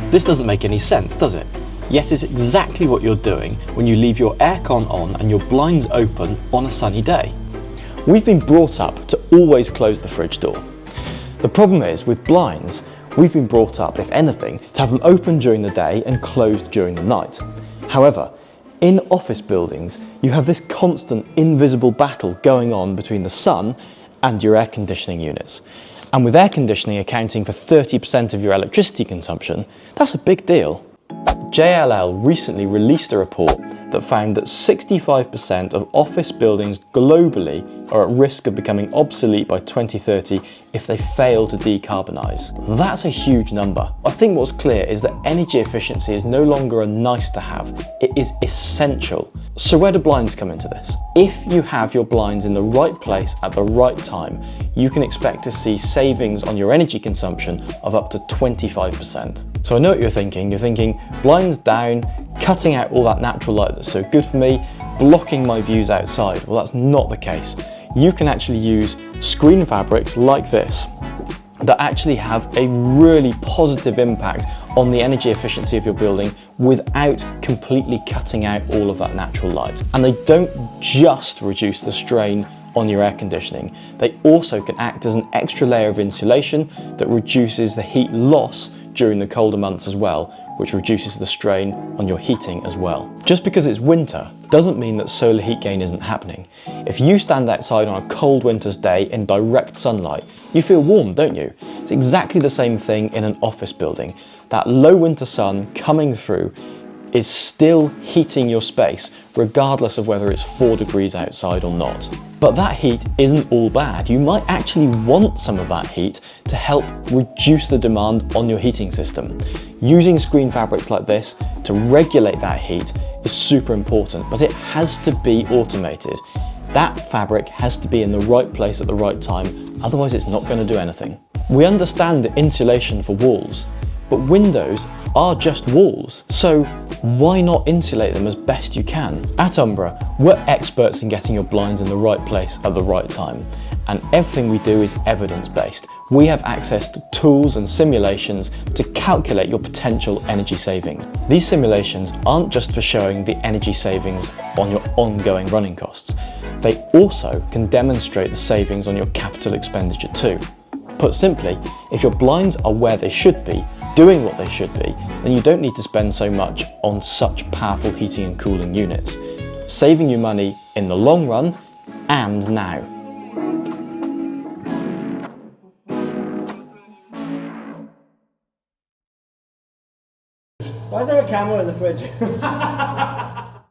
This doesn't make any sense, does it? Yet it's exactly what you're doing when you leave your aircon on and your blinds open on a sunny day. We've been brought up to always close the fridge door. The problem is, with blinds, we've been brought up, if anything, to have them open during the day and closed during the night. However, in office buildings, you have this constant invisible battle going on between the sun and your air conditioning units. And with air conditioning accounting for 30% of your electricity consumption, that's a big deal. JLL recently released a report that found that 65% of office buildings globally are at risk of becoming obsolete by 2030 if they fail to decarbonise. That's a huge number. I think what's clear is that energy efficiency is no longer a nice to have, it is essential. So where do blinds come into this? If you have your blinds in the right place at the right time, you can expect to see savings on your energy consumption of up to 25%. So I know what you're thinking. You're thinking, blinds down, cutting out all that natural light that's so good for me, blocking my views outside. Well, that's not the case. You can actually use screen fabrics like this that actually have a really positive impact on the energy efficiency of your building without completely cutting out all of that natural light. And they don't just reduce the strain on your air conditioning, they also can act as an extra layer of insulation that reduces the heat loss during the colder months as well, which reduces the strain on your heating as well. Just because it's winter doesn't mean that solar heat gain isn't happening. If you stand outside on a cold winter's day in direct sunlight, you feel warm, don't you? It's exactly the same thing in an office building. That low winter sun coming through is still heating your space, regardless of whether it's 4 degrees outside or not. But that heat isn't all bad. You might actually want some of that heat to help reduce the demand on your heating system. Using screen fabrics like this to regulate that heat is super important, but it has to be automated. That fabric has to be in the right place at the right time, otherwise it's not going to do anything. We understand the insulation for walls, but windows are just walls, so why not insulate them as best you can? At Umbra, we're experts in getting your blinds in the right place at the right time, and everything we do is evidence-based. We have access to tools and simulations to calculate your potential energy savings. These simulations aren't just for showing the energy savings on your ongoing running costs, they also can demonstrate the savings on your capital expenditure too. Put simply, if your blinds are where they should be, doing what they should be, then you don't need to spend so much on such powerful heating and cooling units, saving you money in the long run and now. Why is there a camera in the fridge?